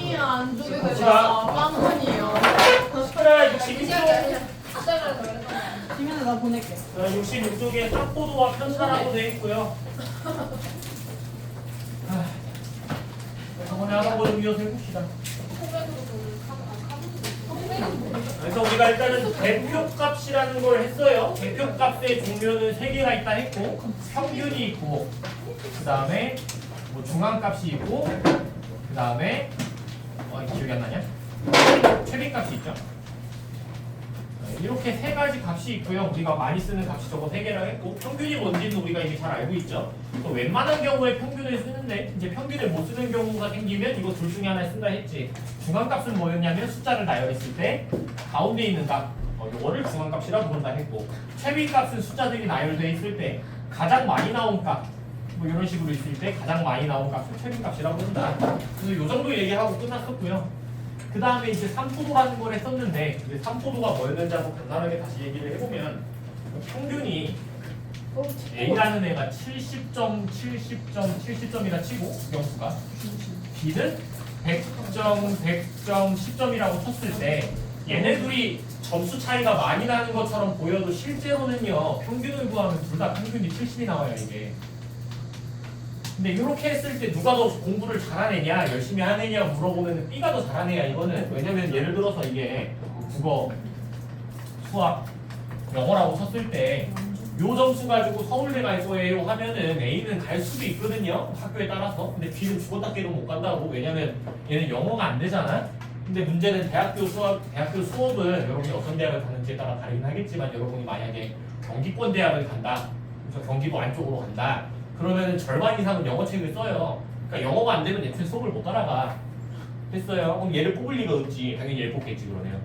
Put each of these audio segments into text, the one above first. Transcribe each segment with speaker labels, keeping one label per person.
Speaker 1: 아니야 안 주게
Speaker 2: 갑시다.
Speaker 1: 되잖아. 빵원이에요.
Speaker 2: 그래 66쪽.
Speaker 1: 지민아 나 보낼게.
Speaker 2: 66쪽에 탑보도와 편차라고 되어 있고요. 저번에 하던 거 좀 이어서 해봅시다. 그래서 우리가 일단은 대표값이라는 걸 했어요. 대표값의 종류는 3개가 있다 했고 평균이 있고 그 다음에 뭐 중앙값이 있고 그 다음에 기억이 안 나냐? 최빈값이 있죠. 이렇게 3가지 값이 있고요. 우리가 많이 쓰는 값이 저거 3개라고 했고 평균이 뭔지는 우리가 이미 잘 알고 있죠. 또 웬만한 경우에 평균을 쓰는데 이제 평균을 못 쓰는 경우가 생기면 이거 둘 중에 하나 쓴다 했지. 중앙값은 뭐였냐면 숫자를 나열했을 때 가운데 있는 값 요거를 중앙값이라고 부른다 했고 최빈값은 숫자들이 나열되어 있을 때 가장 많이 나온 값 뭐 이런 식으로 있을 때 가장 많이 나온 값을 최빈값이라고 부른다. 그래서 요 정도 얘기하고 끝났었고요. 그 다음에 이제 3포도라는 걸 했었는데 이제 3포도가 뭐였는지 한번 간단하게 다시 얘기를 해보면 평균이 A라는 애가 70점이라 치고 수경수가 B는 100점, 100점, 10점이라고 쳤을 때 얘네들이 점수 차이가 많이 나는 것처럼 보여도 실제로는요 평균을 구하면 둘 다 평균이 70이 나와요 이게. 근데 이렇게 했을 때 누가 더 공부를 잘하는 애냐 열심히 하는 애냐 물어보면 B가 더 잘하는 애야 이거는. 왜냐면 예를 들어서 이게 국어, 수학, 영어라고 쳤을 때 요 점수 가지고 서울대 갈 거예요 하면은 A는 갈 수도 있거든요 학교에 따라서. 근데 B는 죽었다 깨도 못 간다고. 왜냐면 얘는 영어가 안 되잖아. 근데 문제는 대학교 수업은 여러분이 어떤 대학을 가는지에 따라 다르긴 하겠지만 여러분이 만약에 경기권 대학을 간다 그래서 경기도 안쪽으로 간다 그러면 절반 이상은 영어책을 써요. 그러니까 영어가 안 되면 애초에 수업을 못 따라가. 됐어요? 그럼 얘를 뽑을 리가 없지. 당연히 얘를 뽑겠지 그러네요.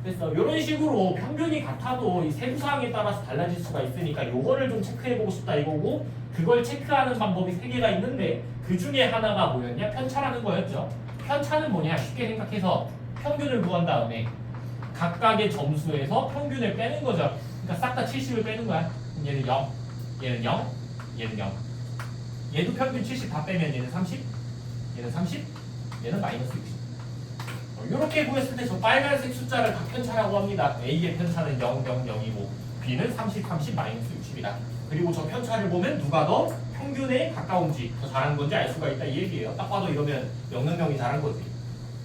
Speaker 2: 됐어. 이런 식으로 평균이 같아도 이 세부 사항에 따라서 달라질 수가 있으니까 요거를 좀 체크해보고 싶다 이거고 그걸 체크하는 방법이 3개가 있는데 그 중에 하나가 뭐였냐? 편차라는 거였죠. 편차는 뭐냐? 쉽게 생각해서 평균을 구한 다음에 각각의 점수에서 평균을 빼는 거죠. 그러니까 싹 다 70을 빼는 거야. 얘는 0, 얘는 0, 얘는 0. 얘도 평균 70 다 빼면 얘는 30, 얘는 30, 얘는 마이너스 60. 이렇게 보였을 때 저 빨간색 숫자를 다 편차라고 합니다. A의 편차는 0, 0, 0이고 B는 30, 30, 마이너스 60이다. 그리고 저 편차를 보면 누가 더 평균에 가까운지 더 잘한 건지 알 수가 있다 이 얘기예요. 딱 봐도 이러면 0, 0이 잘한 거지.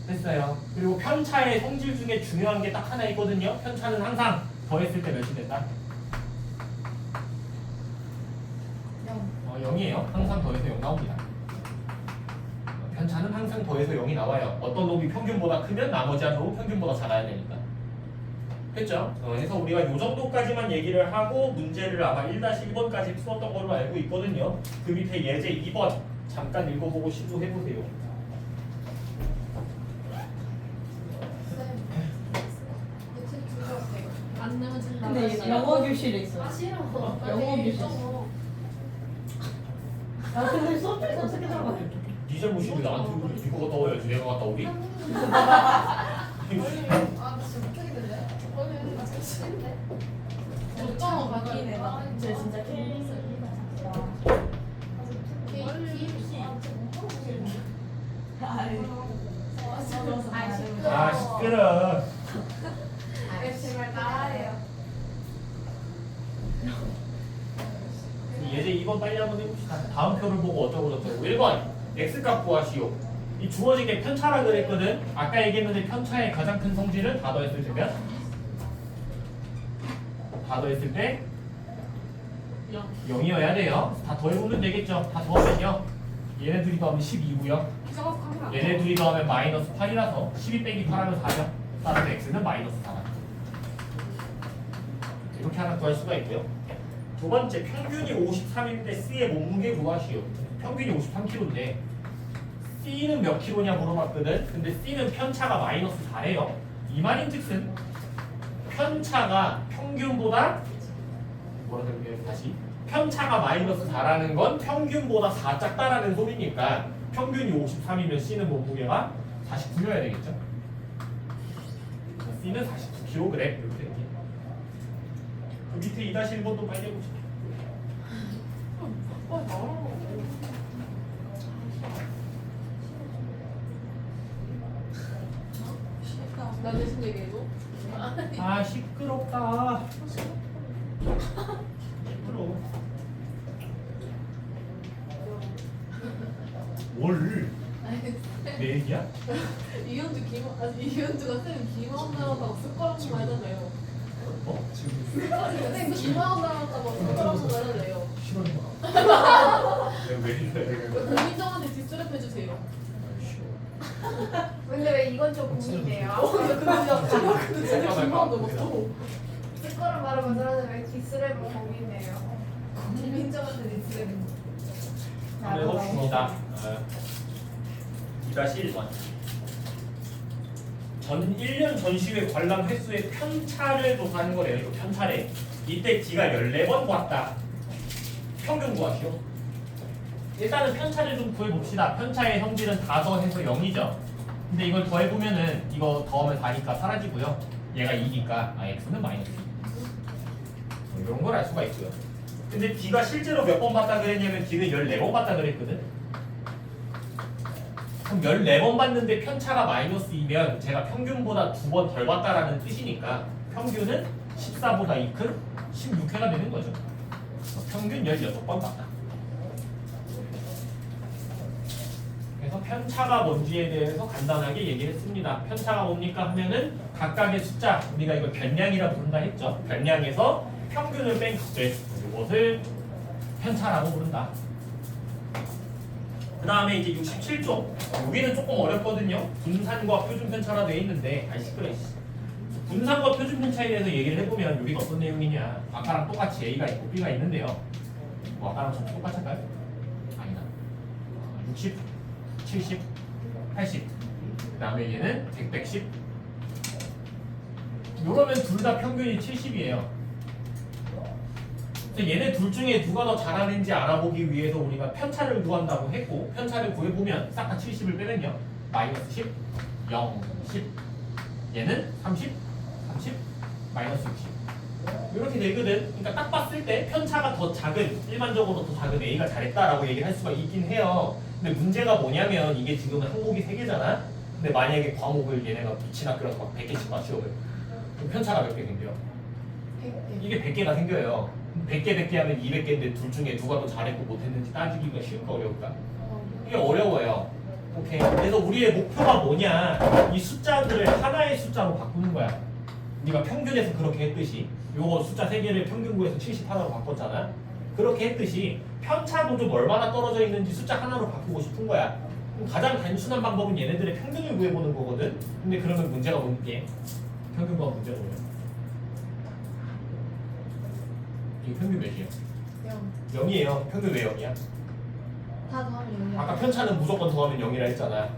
Speaker 2: 됐어요. 그리고 편차의 성질 중에 중요한 게 딱 하나 있거든요. 편차는 항상 더했을 때 몇이 된다? 0이에요. 항상 더해서 0 나옵니다. 편차는 항상 더해서 0이 나와요. 어떤 놈이 평균보다 크면 나머지 한 놈은 평균보다 작아야 되니까. 됐죠? 그래서 우리가 이 정도까지만 얘기를 하고 문제를 아마 1-1번까지 풀었던 걸로 알고 있거든요. 그 밑에 예제 2번 잠깐 읽어보고 시도해보세요.
Speaker 1: 안 내면 진다.
Speaker 3: 근데 영어 교실에 있어.
Speaker 1: 아 싫어.
Speaker 3: 영어 교실. 야 근데 서쪽에서 어떻게 들어가?
Speaker 2: 니 잘못인데 나한테 그래. 이거 갔다 와야지 내가 갔다 오리?
Speaker 1: 아 진짜 못하겠는데? 오늘 진짜 싫은데? 어쩌면 바뀌네.
Speaker 3: 쟤 진짜 케이스.
Speaker 2: 아 시끄러.
Speaker 1: 제발 따라해요.
Speaker 2: 예제 2번 빨리 한번 해봅시다. 다음 표를 보고 어쩌고 저쩌고. 1번 x값 구하시오. 이 주어진 게 편차라 그랬거든. 아까 얘기했는데 편차의 가장 큰 성질은 다 더했을 때면 다 더했을 때 0이어야 돼요. 다 더해보면 되겠죠. 다 더하면요 얘네 둘이 더하면 12고요 얘네 둘이 더하면 마이너스 8이라서 12 빼기 8하면 4죠. 따라서 x는 마이너스 4다. 이렇게 하나 구할 수가 있고요. 두 번째 평균이 53인데 C의 몸무게 구하시오. 평균이 53kg인데 C는 몇 킬로냐 물어봤거든. 근데 C는 편차가 마이너스 4예요. 이 말인즉슨 편차가 평균보다 뭐라 그럴게요 다시 편차가 마이너스 4라는 건 평균보다 4 작다라는 소리니까 평균이 53이면 C는 몸무게가 49여야 되겠죠. C는 49kg 이렇게 되지. 그 밑에 2-1번도 빨리 해봅시다.
Speaker 1: 나 대신 얘기해줘.
Speaker 2: 아 시끄럽다. 시끄러워. 뭘? 내 얘기야?
Speaker 1: 이현주가 쌤 김하원 닮았다고 숟가락 말잖아요.
Speaker 2: 어?
Speaker 1: 쌤 김하원 닮았다고 숟가락 말잖아요.
Speaker 2: 왜 이래?
Speaker 1: 고민정한테 뒷수렵 해주세요.
Speaker 4: 근데 왜 이건 좀 고민돼요?
Speaker 1: 근데 진짜 김하원 닮았어.
Speaker 4: 숟가락 말하면 사람들 왜 뒷스랩을 고민해요?
Speaker 1: 고민정한테 뒷수렵.
Speaker 2: 한번 해봅시다. 2-1번. 전 1년 전시회 관람 횟수의 편차를 조사하는 거래요. 이거 편차래. 이때 D가 14번 보았다. 평균 구하시오. 일단은 편차를 좀 구해봅시다. 편차의 성질은 다 더해서 0이죠. 근데 이걸 더해보면은 이거 더하면 4니까 사라지고요. 얘가 2니까 X는 마이너스 2. 이런 걸 알 수가 있고요. 근데 D가 실제로 몇 번 봤다 그랬냐면 D는 14번 봤다 그랬거든. 그럼 14번 봤는데 편차가 마이너스 2면 제가 평균보다 2번 덜 봤다라는 뜻이니까 평균은 14보다 2 큰 16회가 되는 거죠. 평균 16번 봤다. 그래서 편차가 뭔지에 대해서 간단하게 얘기를 했습니다. 편차가 뭡니까 하면은 각각의 숫자, 우리가 이걸 변량이라 부른다 했죠. 변량에서 평균을 뺀 것들, 이것을 편차라고 부른다. 그 다음에 이제 67쪽. 여기는 조금 어렵거든요. 분산과 표준 편차라 되어 있는데, 아이 시끄러. 분산과 표준 편차에 대해서 얘기를 해보면 여기가 어떤 내용이냐. 아까랑 똑같이 A가 있고 B가 있는데요. 뭐 아까랑 좀 똑같이 할까요? 아니다. 60, 70, 80. 그 다음에 얘는 100, 110. 이러면 둘 다 평균이 70이에요. 얘네 둘 중에 누가 더 잘하는지 알아보기 위해서 우리가 편차를 구한다고 했고, 편차를 구해보면 싹 다 70을 빼면요 마이너스 10, 0, 10. 얘는 30, 30, 마이너스 60. 이렇게 되거든. 그러니까 딱 봤을 때 편차가 더 작은, 일반적으로 더 작은 A가 잘했다라고 얘기를 할 수가 있긴 해요. 근데 문제가 뭐냐면 이게 지금 항목이 3개잖아. 근데 만약에 과목을 얘네가 미친 학교라서 막 100개씩 맞추어요. 그럼 편차가 몇 개 생겨요? 이게 100개가 생겨요. 100개 하면 200개인데 둘 중에 누가 더 잘했고 못했는지 따지기가 쉬울까 어려울까? 이게 어려워요. 오케이. 그래서 우리의 목표가 뭐냐? 이 숫자들을 하나의 숫자로 바꾸는 거야. 우리가 평균에서 그렇게 했듯이 요거 숫자 3개를 평균 구해서 70 하나로 바꿨잖아. 그렇게 했듯이 편차도 좀 얼마나 떨어져 있는지 숫자 하나로 바꾸고 싶은 거야. 그럼 가장 단순한 방법은 얘네들의 평균을 구해보는 거거든. 근데 그러면 문제가 뭔게? 평균과 문제가 뭐야? 평균 몇이에요? 0이에요. 평균 왜 0이야?
Speaker 1: 다 더하면 0이야.
Speaker 2: 아까 편차는 무조건 더하면 0이라 했잖아.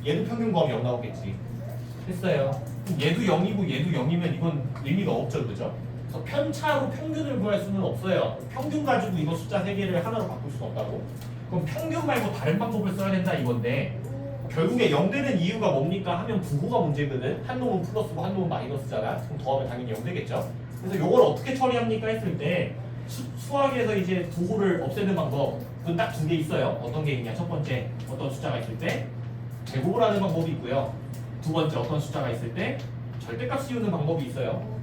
Speaker 2: 얘도 평균 구하면 0 나오겠지. 됐어요. 그럼 얘도 0이고 얘도 0이면 이건 의미가 없죠. 그죠? 그래서 편차로 평균을 구할 수는 없어요. 평균 가지고 이거 숫자 3개를 하나로 바꿀 수는 없다고. 그럼 평균 말고 다른 방법을 써야 된다 이건데, 결국에 0 되는 이유가 뭡니까 하면 부호가 문제거든. 한 놈은 플러스고 한 놈은 마이너스잖아. 그럼 더하면 당연히 0 되겠죠. 그래서 이걸 어떻게 처리합니까 했을 때 수학에서 이제 부호를 없애는 방법은 딱 2개 있어요. 어떤 게 있냐? 첫 번째, 어떤 숫자가 있을 때 제곱을 하는 방법이 있고요. 두 번째, 어떤 숫자가 있을 때 절대값 씌우는 방법이 있어요.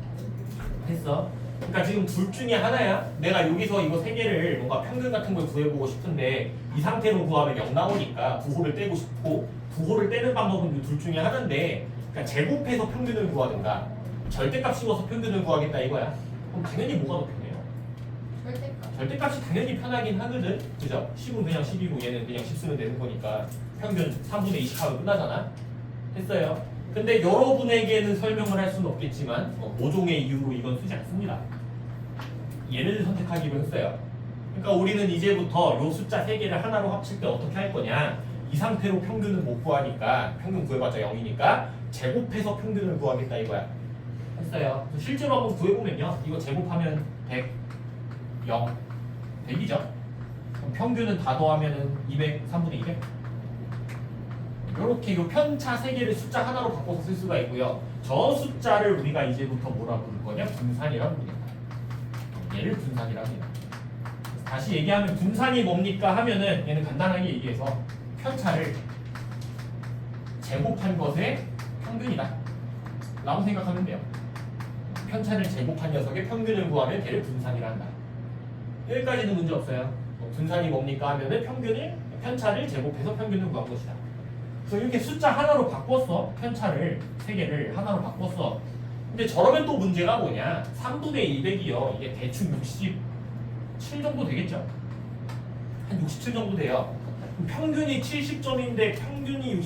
Speaker 2: 했어. 그러니까 지금 둘 중에 하나야. 내가 여기서 이거 3개를 뭔가 평균 같은 걸 구해보고 싶은데 이 상태로 구하면 0 나오니까 부호를 떼고 싶고, 부호를 떼는 방법은 이 둘 중에 하나인데, 그러니까 제곱해서 평균을 구하든가 절대값 씌워서 평균을 구하겠다 이거야. 그럼 당연히 뭐가 더 편해요?
Speaker 1: 절대값.
Speaker 2: 절대값이 당연히 편하긴 하거든. 그죠? 10은 그냥 10이고 얘는 그냥 10 쓰면 되는 거니까 평균 3분의 20 하면 끝나잖아. 했어요. 근데 여러분에게는 설명을 할 수는 없겠지만 모종의 이유로 이건 쓰지 않습니다. 얘를 선택하기로 했어요. 그러니까 우리는 이제부터 요 숫자 3개를 하나로 합칠 때 어떻게 할 거냐, 이 상태로 평균을 못 구하니까, 평균 구해봤자 0이니까 제곱해서 평균을 구하겠다 이거야. 했어요. 실제로 한번 구해보면요, 이거 제곱하면 100, 0, 100이죠. 그럼 평균은 다 더하면은 200, 3분의 200. 이렇게 요 편차 3개를 숫자 하나로 바꿔서 쓸 수가 있고요. 저 숫자를 우리가 이제부터 뭐라 부를 거냐? 분산이라고 부릅니다. 얘를 분산이라고 합니다. 다시 얘기하면 분산이 뭡니까 하면은, 얘는 간단하게 얘기해서 편차를 제곱한 것의 평균이다. 라고 생각하면 돼요. 편차를 제곱한 녀석의 평균을 구하면 걔를 분산이라 한다. 여기까지는 문제 없어요. 분산이 뭡니까 하면은 편차를 제곱해서 평균을 구한 것이다. 그래서 이렇게 숫자 하나로 바꿨어. 편차를 세 개를 하나로 바꿨어. 근데 저러면 또 문제가 뭐냐? 3분의 200이요. 이게 대충 67 정도 되겠죠? 한 67 정도 돼요. 평균이 70점인데 평균이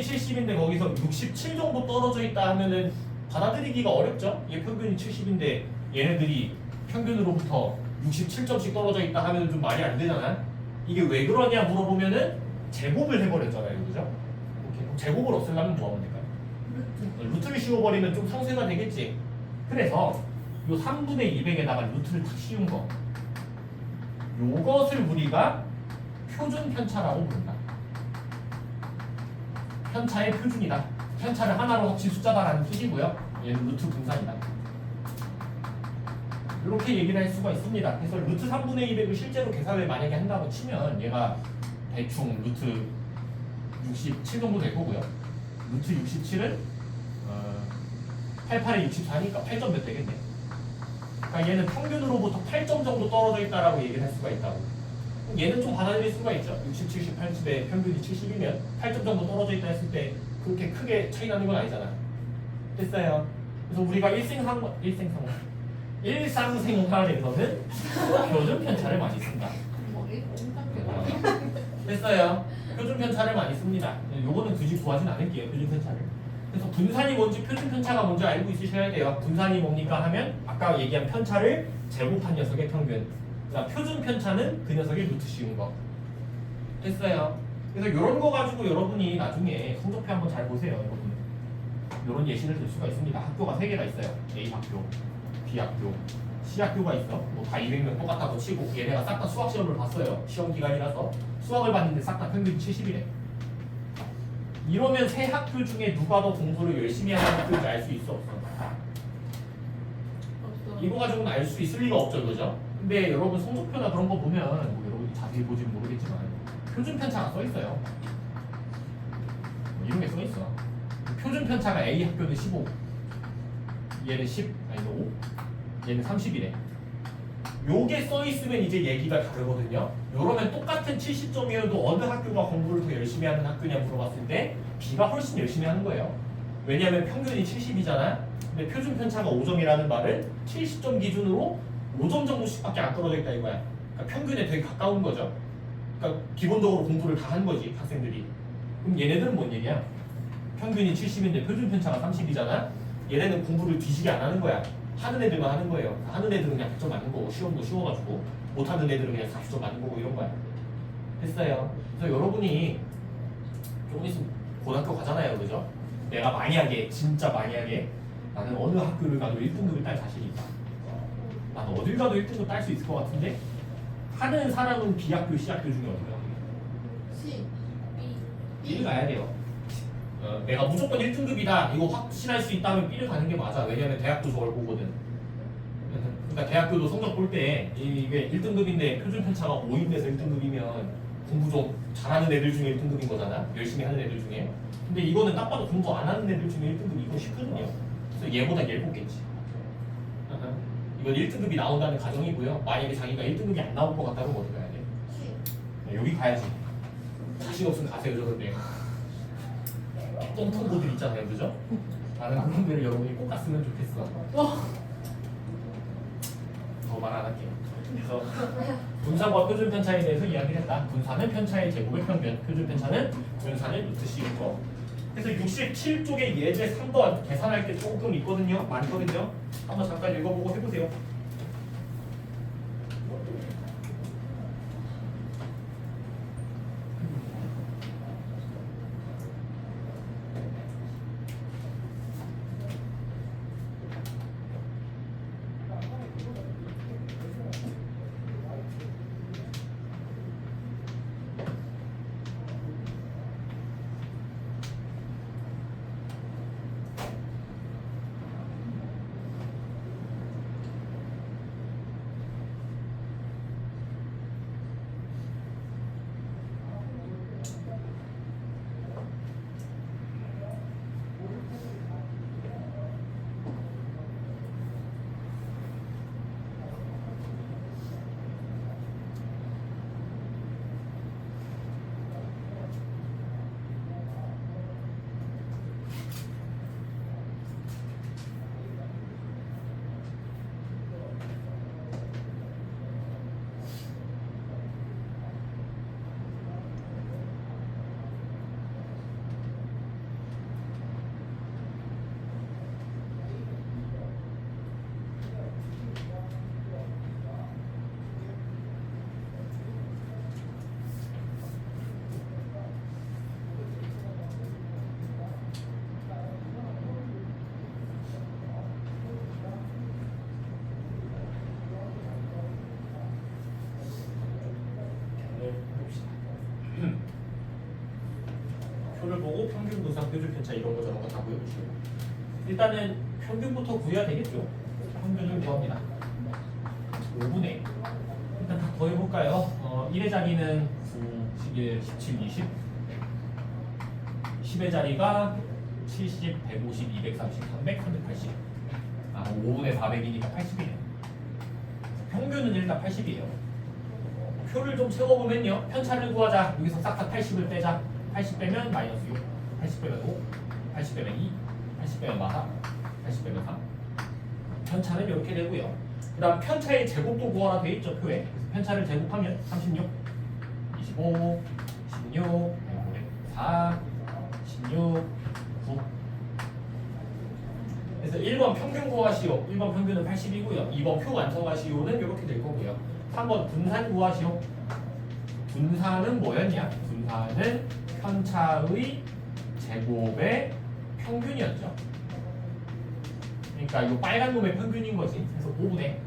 Speaker 2: 70인데 거기서 67 정도 떨어져 있다 하면은 받아들이기가 어렵죠? 이게 평균이 70인데 얘네들이 평균으로부터 67점씩 떨어져 있다 하면 좀 말이 안 되잖아. 이게 왜 그러냐 물어보면은 제곱을 해버렸잖아요, 그죠? 오케이. 그럼 제곱을 없애려면 뭐 하면 될까요? 루트를 씌워버리면 좀 상쇄가 되겠지. 그래서 요 3분의 200에다가 루트를 탁 씌운 거, 요것을 우리가 표준 편차라고 부른다. 편차의 표준이다. 편차를 하나로 합친 숫자다라는 뜻이고요. 얘는 루트 분산이다. 이렇게 얘기를 할 수가 있습니다. 그래서 루트 3분의 200을 실제로 계산을 만약에 한다고 치면 얘가 대충 루트 67 정도 될 거고요. 루트 67은 88에 64니까 8점 몇 되겠네. 그러니까 얘는 평균으로부터 8점 정도 떨어져 있다라고 얘기를 할 수가 있다고. 얘는 좀 받아들일 수가 있죠. 60, 70, 80에 평균이 70이면 8점 정도 떨어져 있다 했을 때 그렇게 크게 차이 나는 건 아니잖아. 됐어요. 그래서 우리가 일상생활에서는 표준 편차를 많이 쓴다. 됐어요. 표준 편차를 많이 씁니다. 요거는 굳이 구하진 않을게요. 표준 편차를. 그래서 분산이 뭔지 표준 편차가 뭔지 알고 있으셔야 돼요. 분산이 뭡니까 하면 아까 얘기한 편차를 제곱한 녀석의 평균. 그러니까 표준 편차는 그 녀석의 루트 씌운 거. 됐어요. 그래서 이런 거 가지고 여러분이 나중에 성적표 한번 잘 보세요, 여러분. 이런 예시를 들 수가 있습니다. 학교가 3개가 있어요. A 학교, B 학교, C 학교가 있어. 뭐 다 200명 똑같다고 치고 얘네가 싹 다 수학 시험을 봤어요. 시험 기간이라서 수학을 봤는데 싹 다 평균이 70이래. 이러면 세 학교 중에 누가 더 공부를 열심히 하는 학교인지 알 수 있어 없어? 이거 가지고는 알 수 있을 리가 없죠, 그죠? 근데 여러분 성적표나 그런 거 보면 뭐 여러분이 자세히 보진 모르겠지만 표준 편차가 써 있어요. 이런 게 써 있어. 표준 편차가 A 학교는 15, 얘는 10, 아니 5, 얘는 30이래. 요게 써 있으면 이제 얘기가 다르거든요. 요러면 똑같은 70점이어도 어느 학교가 공부를 더 열심히 하는 학교냐 물어봤을 때 B가 훨씬 열심히 하는 거예요. 왜냐하면 평균이 70이잖아. 근데 표준 편차가 5점이라는 말은 70점 기준으로 5점 정도씩밖에 안 떨어져 있다 이거야. 그러니까 평균에 되게 가까운 거죠. 그러니까 기본적으로 공부를 다 한 거지 학생들이. 그럼 얘네들은 뭔 얘기야? 평균이 70인데 표준 편차가 30이잖아. 얘네는 공부를 뒤지게 안 하는 거야. 하는 애들만 하는 거예요. 하는 애들은 그냥 100점 맞는 거고 시험도 쉬워가지고 못하는 애들은 그냥 40점 맞는 거고 이런 거야. 됐어요. 그래서 여러분이 조금 있으면 고등학교 가잖아요, 그죠? 내가 만약에 진짜 만약에 나는 어느 학교를 가도 1등급을 딸 자신이 있다. 난 어딜 가도 1등급 딸 수 있을 것 같은데 하는 사람은 B 학교, C 학교 중에 어디가?
Speaker 1: C, B,
Speaker 2: B를 가야 돼요. 내가 무조건 1등급이다 이거 확신할 수 있다면 B를 가는 게 맞아. 왜냐면 대학도 저걸 보거든. 그러니까 대학교도 성적 볼 때 이게 1등급인데 표준 편차가 5인데서 1등급이면 공부 좀 잘하는 애들 중에 1등급인 거잖아. 열심히 하는 애들 중에. 근데 이거는 딱 봐도 공부 안 하는 애들 중에 1등급 이거 쉽거든요. 그래서 얘보다 얘를 뽑겠지. 이건 1등급이 나온다는 가정이고요. 만약에 자기가 1등급이 안 나올 것 같다면 어디 가야 돼?
Speaker 1: C.
Speaker 2: 여기 가야지. 자신 없으면 가세요, 저런데. 똥통보들 있잖아요, 그죠? 나는 그런 데를 여러분이 꼭 갔으면 좋겠어. 더 말 안 할게요. 그래서 분산과 표준 편차에 대해서 이야기를 했다. 분산은 편차의 제곱의 평균, 표준 편차는 분산의 루트 씌운 거. 그래서 67쪽에 예제 3번 계산할 게 조금 있거든요. 많거든요. 한번 잠깐 읽어보고 해보세요. 분산, 표준 편차 이런 거 저런 거 다 구해보시고 일단은 평균부터 구해야 되겠죠. 평균을 구합니다. 5분의 일단 다 더해볼까요? 1의 자리는 9, 11, 17, 20 10의 자리가 70, 150, 230, 300, 380 5분의 400이니까 80이네요. 평균은 일단 80이에요. 표를 좀 세워보면요. 편차를 구하자. 여기서 싹 다 80을 빼자. 80 빼면 마이너스 6, 80 빼면 5, 80 빼면 2, 80 빼면 4, 80 빼면 3. 편차는 이렇게 되고요. 그 다음 편차의 제곱도 구하라 돼 있죠, 표에. 그래서 편차를 제곱하면 36, 25, 16, 4, 16, 9. 그래서 1번 평균 구하시오. 1번 평균은 80이고요. 2번 표 완성하시오는 이렇게 될 거고요. 3번 분산 구하시오. 분산은 뭐였냐? 분산은 편차의 제곱의 평균이었죠. 그러니까 이 빨간 놈의 평균인 거지. 그래서 5분의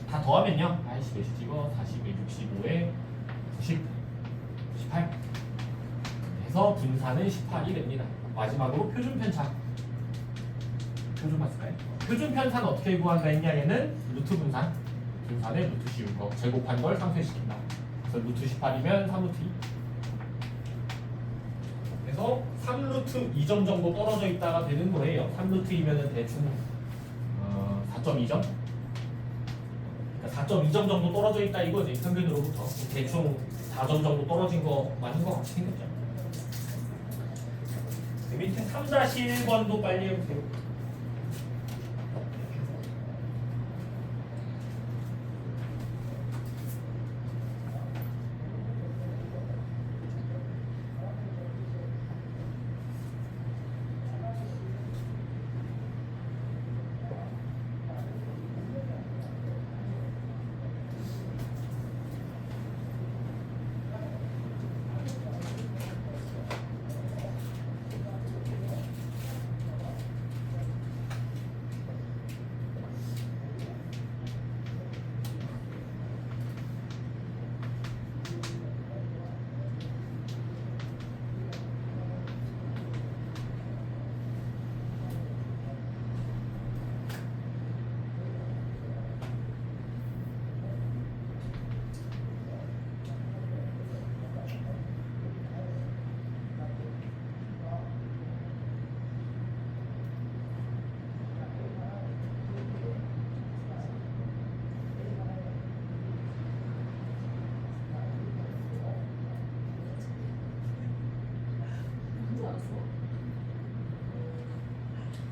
Speaker 2: 다 더하면요. 아이씨 몇이 찍어? 40에 65에 90, 18. 그래서 분산은 18이 됩니다. 마지막으로 표준 편차. 표준 봤을까요? 표준 편차는 어떻게 구한다 했냐? 얘는 루트 분산. 분산에 루트 씌운 거. 제곱한 걸 상쇄시킨다. 그래서 루트 18이면 3루트 2. 그래서 3루트 2점 정도 떨어져 있다가 되는 거예요. 3루트이면 대충 4.2점? 그러니까 4.2점 정도 떨어져 있다 이거지. 평균으로부터. 대충 4점 정도 떨어진 거 맞는 거 같이 생겼죠. 그 밑에 3-1번도 빨리 해보세요.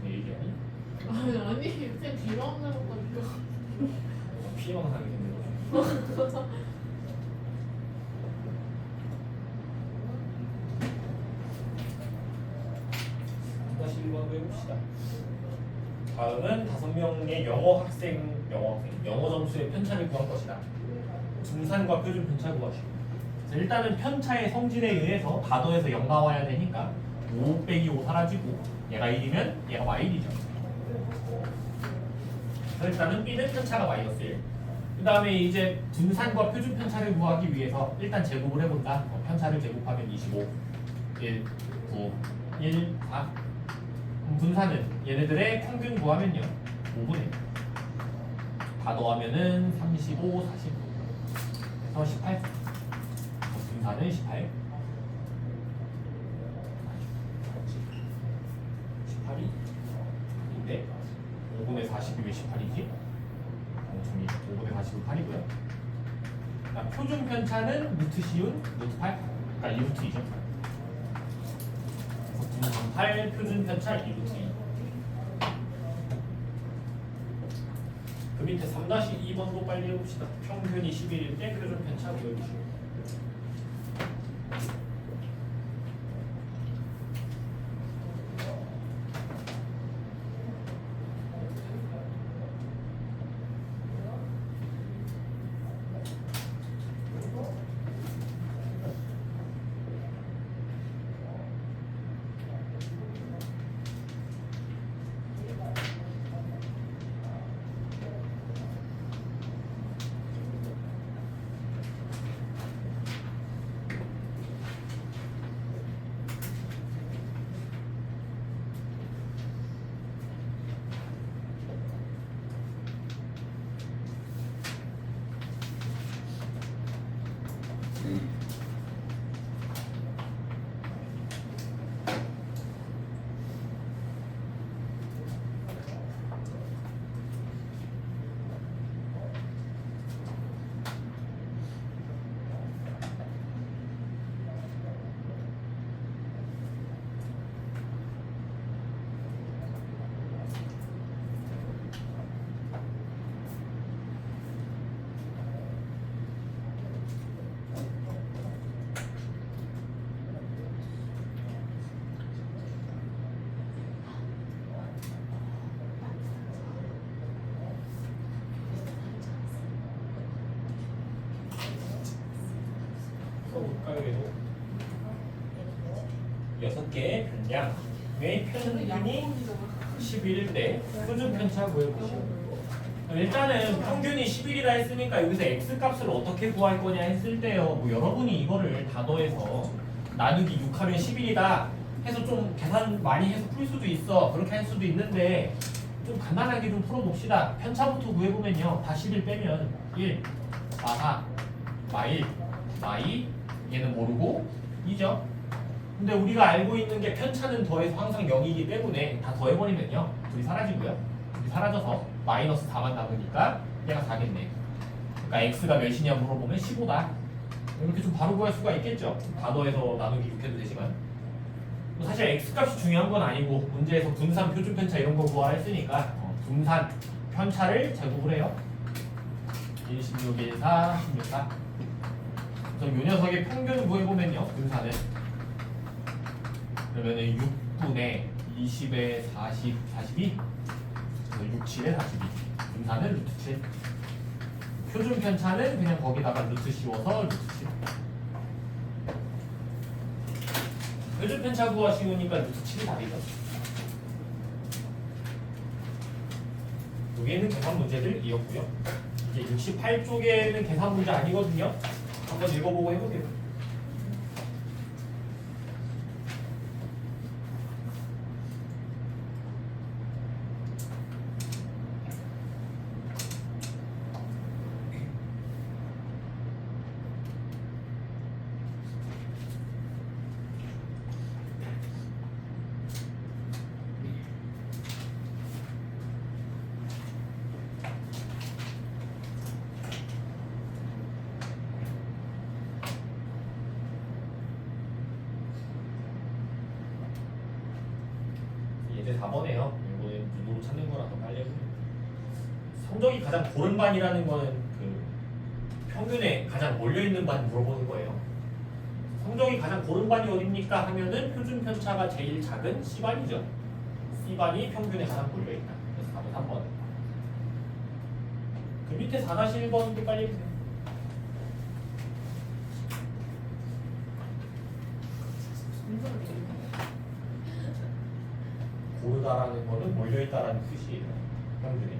Speaker 2: 내 얘기하니?
Speaker 1: 아니 그냥 뒤로 안 나갔다니까.
Speaker 2: 피해망상이 되는 거죠. 다시 1번 해봅시다. 다음은 5명의 영어 점수의 편차를 구할 것이다. 분산과 표준 편차 구하시고. 일단은 편차의 성질에 의해서 다 더해서 0 나와야 되니까 5 빼기 5 사라지고 얘가 1이면 얘가 y1이죠. 그래서 일단은 b는 편차가 마이너스 1. 그 다음에 이제 분산과 표준 편차를 구하기 위해서 일단 제곱을 해본다. 편차를 제곱하면 25, 1, 9, 1, 4. 분산은 얘네들의 평균 구하면요 5분의 다 더하면은 35, 40 그래서 18. 분산은 18. 18이 인데 5분의 40이 왜 18이지? 5분의 40은 8이고요. 표준 편차는 루트 씌운 루트 8. 그러니까 2루트 2죠. 그래서 분산 8 표준 편차 2루트 2. 그 밑에 3-2번도 빨리 해봅시다. 평균이 11일 때 표준 편차 구해주시고. 두께 변량의 평균이 11일 때 표준 편차 구해보시오. 일단은 평균이 10일이라 했으니까 여기서 x 값을 어떻게 구할 거냐 했을 때요. 뭐 여러분이 이거를 다 더해서 나누기 6하면 10일이다 해서 좀 계산 많이 해서 풀 수도 있어. 그렇게 할 수도 있는데 좀 간단하게 좀 풀어봅시다. 편차부터 구해보면요. 다 11 빼면 1, 4, 4, 마1, 마2 얘는 모르고 2죠. 근데 우리가 알고 있는 게 편차는 더해서 항상 0이기 때문에 다 더해버리면요. 둘이 사라지고요. 둘이 사라져서 마이너스 4만 남으니까 얘가 4겠네. 그러니까 x가 몇이냐 물어보면 15다. 이렇게 좀 바로 구할 수가 있겠죠. 다 더해서 나누기 6해도 되지만 사실 x값이 중요한 건 아니고 문제에서 분산 표준 편차 이런 거 구하라 했으니까 분산 편차를 제곱을 해요. 1, 16, 1, 4, 16, 4. 그래서 요 녀석의 평균을 구해보면요. 분산은 그러면은 6분의 20에 40, 42 6, 7에 42 분산은 루트 7 표준 편차는 그냥 거기다가 루트 씌워서 루트 7 표준 편차 구하 쉬우니까 루트 7이 답이죠. 여기에는 계산 문제들이었고요. 이제 68쪽에는 계산 문제 아니거든요. 한번 읽어보고 해보세요. 예제 4번에요. 이거는 유도로 찾는 거라서 빨리 해보세요. 성적이 가장 고른 반이라는 거는 그 평균에 가장 몰려있는 반 물어보는 거예요. 성적이 가장 고른 반이 어딥니까? 하면은 표준 편차가 제일 작은 C반이죠. C반이 평균에 가장 몰려있다. 그래서 답은 3번. 그 밑에 4-1번도 빨리 해보세요. 고르다라는 거는 몰려있다라는 뜻이에요. 평균에.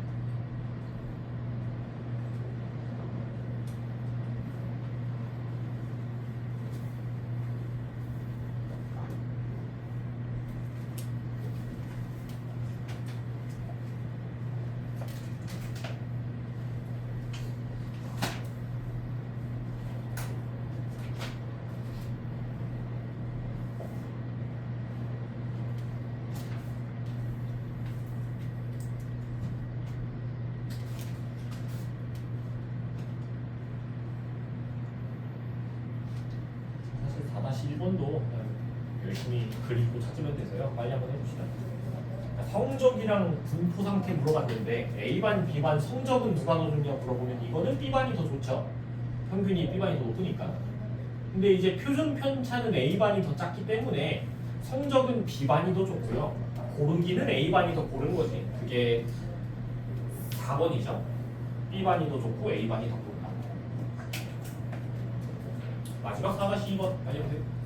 Speaker 2: 사실 4-1번도 열심히 그리고 찾으면 돼서요. 빨리 한번 해봅시다. 성적이랑 분포 상태 물어봤는데 A반, B반 성적은 누가 더 좋냐 물어보면 이거는 B반이 더 좋죠. 평균이 B반이 더 높으니까. 근데 이제 표준 편차는 A반이 더 작기 때문에 성적은 B반이 더 좋고요. 고르기는 A반이 더 고른 거지. 그게 4번이죠. B반이 더 좋고 A반이 더 고르다. 마지막 4-2번 알려보세요.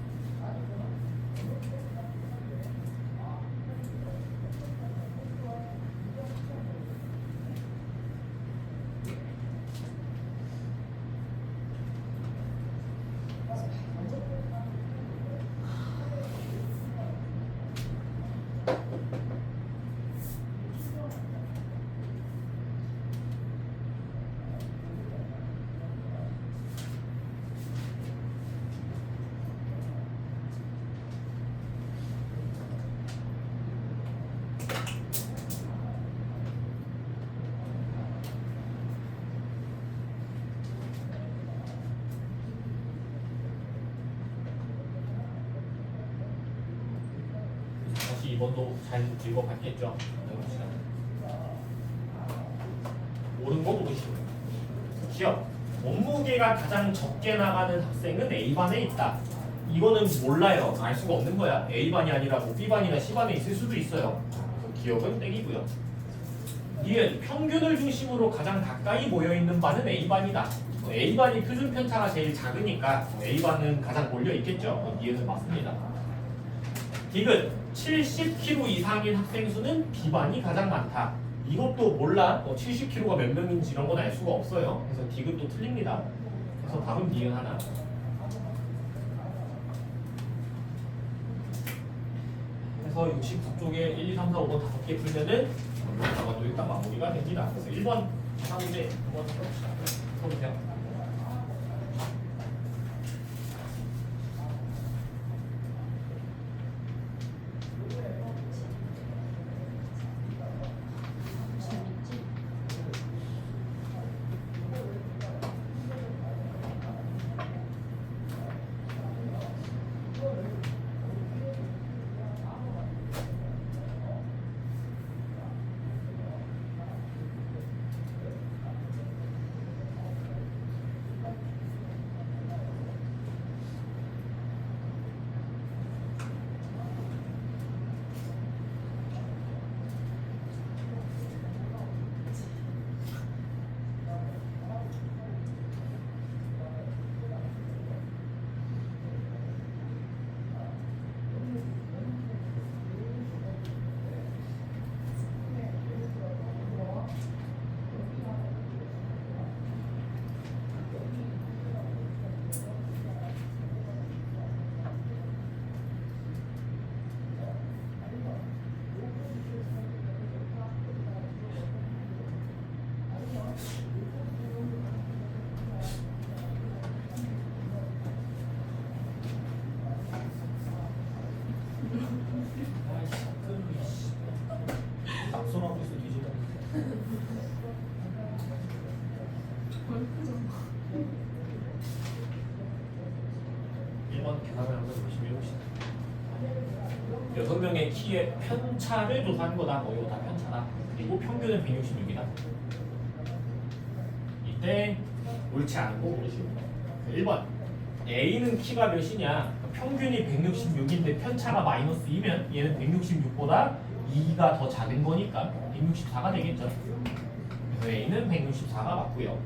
Speaker 2: 다시 이번도 잘 읽어봤겠죠? 옳은 거 모르시고요. 기억. 몸무게가 가장 적게 나가는 학생은 A반에 있다. 이거는 몰라요. 알 수가 없는 거야. A반이 아니라 뭐 B반이나 C반에 있을 수도 있어요. 그래서 기억은 땡이고요. 니은 평균을 중심으로 가장 가까이 모여있는 반은 A반이다. A반이 표준 편차가 제일 작으니까 A반은 가장 몰려 있겠죠. 니은은 맞습니다. 디귿 70kg 이상인 학생 수는 B반이 가장 많다. 이것도 몰라. 70kg가 몇 명인지 이런 건 알 수가 없어요. 그래서 디귿도 틀립니다. 그래서 답은 니은 하나. 그래서 69쪽에 1, 2, 3, 4, 5번 5개 풀면은 또 일단 마무리가 됩니다. 그래서 1번 문제 한번 해봅시다. 써보세요. 낙선하고 있어 뒤지다. 1번 계산을 한번 열심히 해봅시다. 6명의 키의 편차를 조사한 거다. 이거 다 편차다. 그리고 평균은 166이다. 이때 옳지 않고 모르시고 1번 A는 키가 몇이냐? 평균이 166인데 편차가 마이너스 2면 얘는 166보다 2가 더 작은 거니까 164가 되겠죠. 그래서 A는 164가 맞고요.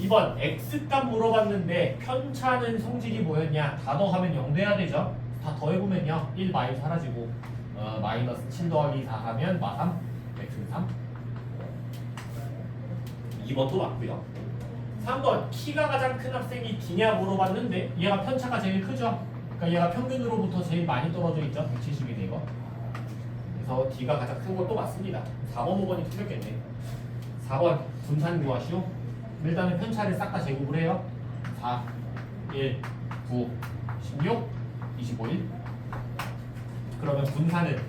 Speaker 2: 2번 X값 물어봤는데 편차는 성질이 뭐였냐? 다 더하면 0 돼야 되죠. 다 더해보면요 1 마이너스 사라지고 마이너스 7 더하기 4 하면 마3 X는 3. 2번도 맞고요. 3번 키가 가장 큰 학생이 D냐 물어봤는데 얘가 편차가 제일 크죠. 그러니까 얘가 평균으로부터 제일 많이 떨어져 있죠. 170이네 이거. 그래서 D가 가장 큰 것도 맞습니다. 4번, 5번이 틀렸겠네. 4번 분산 구하시오. 일단은 편차를 싹 다 제곱을 해요. 4, 1, 9, 16, 25, 1. 그러면 분산은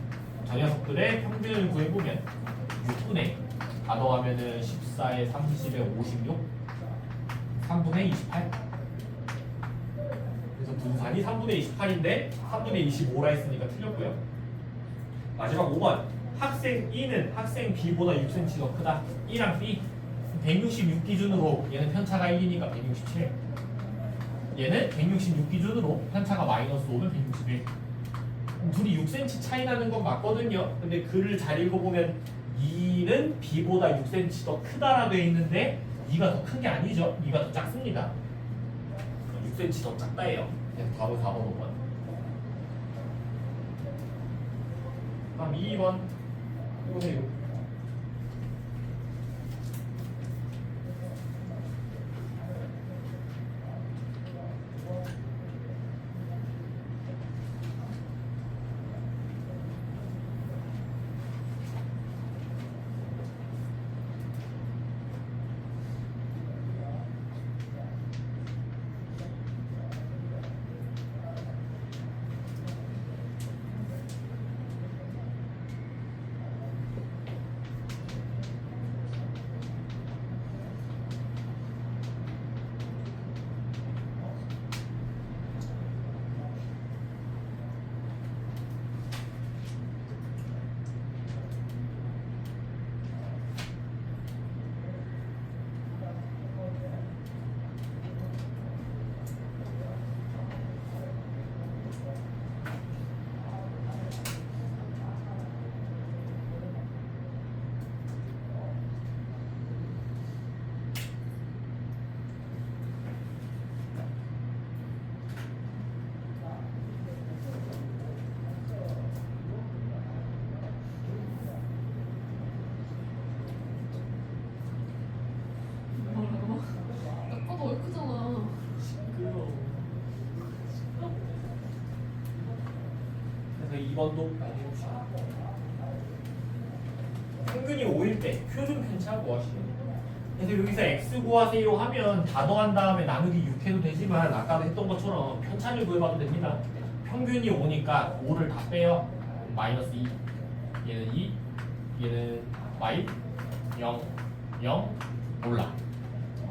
Speaker 2: 저 녀석들의 평균을 구해보면 6분의 다 더하면은 14에 30에 56, 3분의 28. 그래서 분산이 3분의 28인데 3분의 25라 했으니까 틀렸고요. 마지막 5번 학생 E는 학생 B보다 6cm 더 크다. E랑 B 166 기준으로 얘는 편차가 1이니까 167. 얘는 166 기준으로 편차가 마이너스 5면 161. 둘이 6cm 차이 나는 건 맞거든요. 근데 글을 잘 읽어보면 E는 B보다 6cm 더 크다라 돼 있는데 E가 더 큰 게 아니죠. E가 더 작습니다. 6cm 더 작다예요. 그래서 답은 4번, 5번. 다음 2번 해보세요. 그래서 2번도 빨리 해봅시다. 평균이 5일 때 표준 편차 구하시면 돼요. 그래서 여기서 x 구하세요 하면 다 더한 다음에 나누기 6 해도 되지만 아까도 했던 것처럼 편차를 구해봐도 됩니다. 평균이 5니까 5를 다 빼요. 마이너스 2, 얘는 2, 얘는 y 0, 0, 몰라.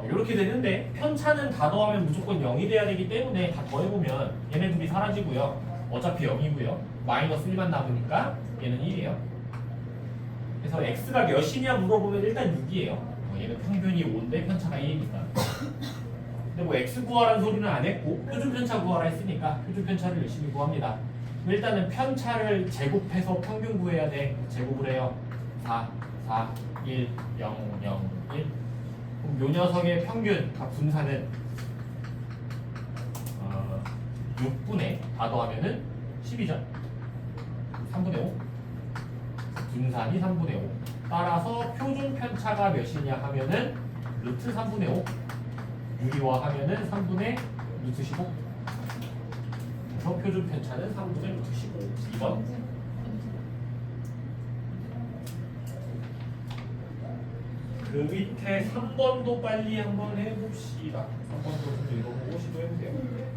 Speaker 2: 이렇게 되는데 편차는 다 더하면 무조건 0이 돼야 되기 때문에 다 더해보면 얘네 둘이 사라지고요. 어차피 0이고요. 마이너스 1만 남으니까 얘는 1이에요. 그래서 x가 몇이냐 물어보면 일단 6이에요. 얘는 평균이 5인데 편차가 1이니까. 근데 뭐 x 구하라는 소리는 안 했고 표준 편차 구하라 했으니까 표준 편차를 열심히 구합니다. 일단은 편차를 제곱해서 평균 구해야 돼. 제곱을 해요. 4, 4, 1, 0, 0, 1. 그럼 요 녀석의 평균 각 분산은 6분의 다 더하면은 10이죠. 3분의 5. 분산이 3분의 5. 따라서 표준 편차가 몇이냐 하면은 루트 3분의 5. 유리화 하면은 3분의 루트 15. 그래서 표준 편차는 3분의 루트 15. 2번. 그 밑에 3번도 빨리 한번 해봅시다. 3번도 좀 읽어보고 시도해보세요.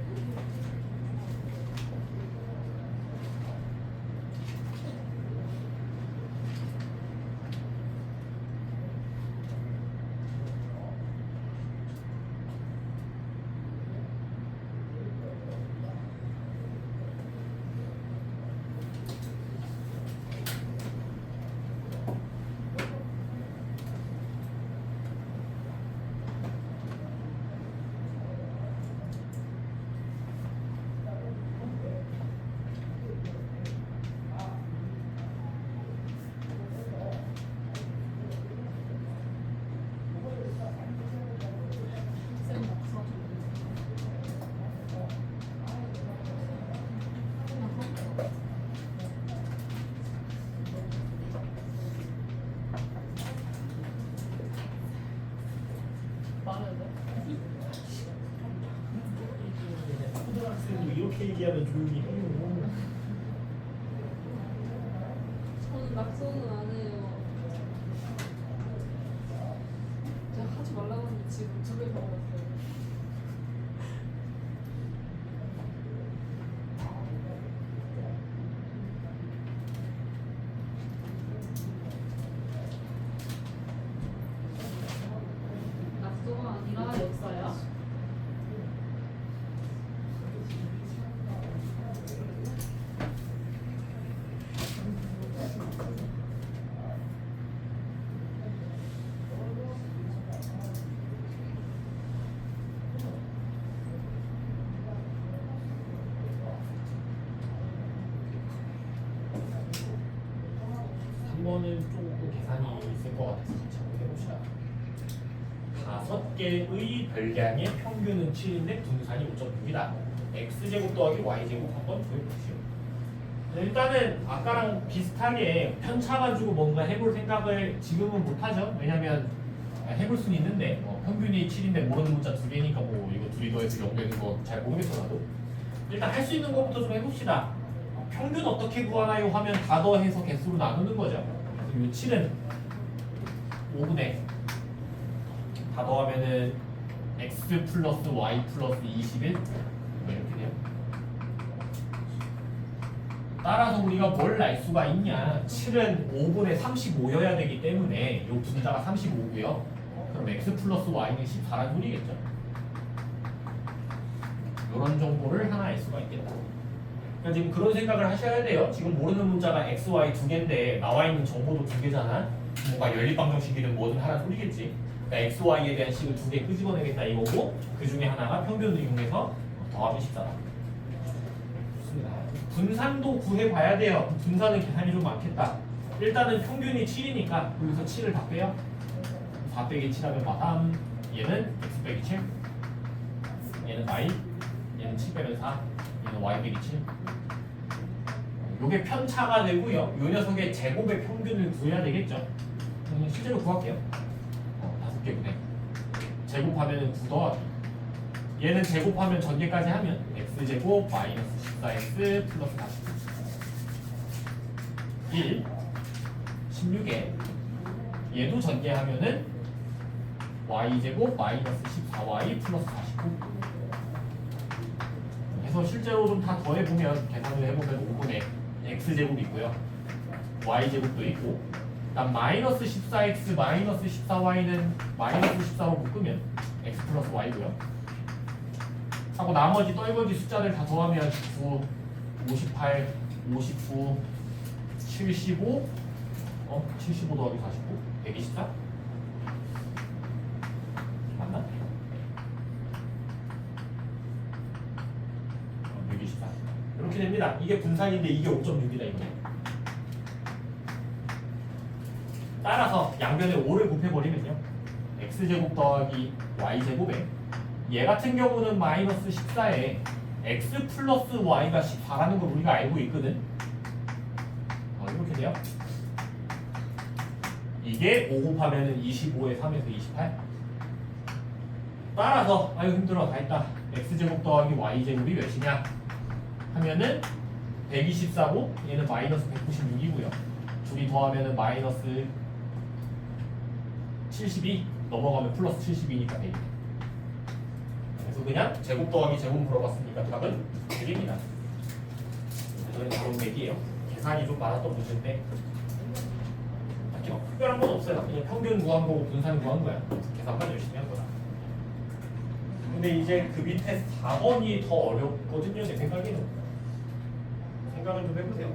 Speaker 2: 초등학생도 이렇게 얘기하면 조용히 해요.
Speaker 1: 저는 낙서는 안 해요. 제가 하지 말라고 하는데 지금 2개 적었어요. 낙서가 아니라 역사야?
Speaker 2: 3번은 조금 계산이 있을 것 같아서 같이 한번 해봅시다. 5개의 별량의 평균은 7인데 분산이 5.6이다. x제곱 더하기 y제곱 한번 구해보시오. 일단은 아까랑 비슷하게 편차 가지고 뭔가 해볼 생각을 지금은 못하죠. 왜냐면 해볼 수는 있는데 평균이 7인데 모르는 문자 2개니까 뭐 이거 둘이 더해서 0 되는 거 잘 모르겠더라도 일단 할 수 있는 것부터 좀 해봅시다. 평균 어떻게 구하나요 하면 다 더해서 개수로 나누는 거죠. 그래서 이 7은 5분의 다 더하면은 x 플러스 y 플러스 21 이렇게 돼요. 따라서 우리가 뭘 알 수가 있냐? 7은 5분의 35여야 되기 때문에 이 분자가 35고요. 그럼 x 플러스 y는 14라는 소리겠죠. 이런 정보를 하나 알 수가 있겠다. 그러니까 지금 그런 생각을 하셔야 돼요. 지금 모르는 문자가 x, y 2개인데 나와 있는 정보도 2개잖아. 뭔가 연립방정식이든 뭐든 하나 소리겠지. 그러니까 x, y에 대한 식을 2개 끄집어내겠다 이거고 그 중에 하나가 평균을 이용해서 더하면 14다. 좋습니다. 분산도 구해봐야 돼요. 분산은 계산이 좀 많겠다. 일단은 평균이 7이니까 여기서 7을 다 빼요. 4 빼기 7하면 마삼. 얘는 x 빼기 7. 얘는 y. 얘는 7 빼면 4. 얘는 y 빼기 7. 요게 편차가 되고요. 요 녀석의 제곱의 평균을 구해야 되겠죠. 실제로 구할게요. 5개 분해. 제곱하면 9 더하기. 얘는 제곱하면 전개까지 하면 x제곱 마이너스 14x 플러스 49. 1 16에 얘도 전개하면은 y제곱 마이너스 14y 플러스 49 그래서 실제로 좀 다 더해보면 계산을 해보면 5분의 x제곱이 있고요 y제곱도 있고 그다음 마이너스 14x 마이너스 14y는 마이너스 14로 묶으면 x 플러스 y고요 하고 나머지 떨거지 숫자들 다 더하면 9, 58, 59, 75 75 더하기 49 124 맞나? 124 이렇게 됩니다. 이게 분산인데 이게 5.6이다 이거. 따라서 양변에 5를 곱해버리면요 x제곱 더하기 y제곱에 얘 같은 경우는 마이너스 14에 x 플러스 y가 14라는 걸 우리가 알고 있거든. 이렇게 돼요. 이게 5 곱하면은 25에 3에서 28. 따라서 아유 힘들어 다 했다. x제곱 더하기 y제곱이 몇이냐 하면은 124고 얘는 마이너스 196이고요. 둘이 더하면은 마이너스 72 넘어가면 플러스 72니까 100. 그래서 그냥 제곱 더하기 제곱 물어봤으니까 답은 100입니다. 저는 바로 100이에요. 계산이 좀 많았던 문제인데 딱히 막 특별한 건 없어요. 그냥 평균 구한 거고 분산 구한 거야. 계산만 열심히 한 거다. 근데 이제 그 밑에 4번이 더 어렵거든요. 제 생각에는. 생각을 좀 해보세요.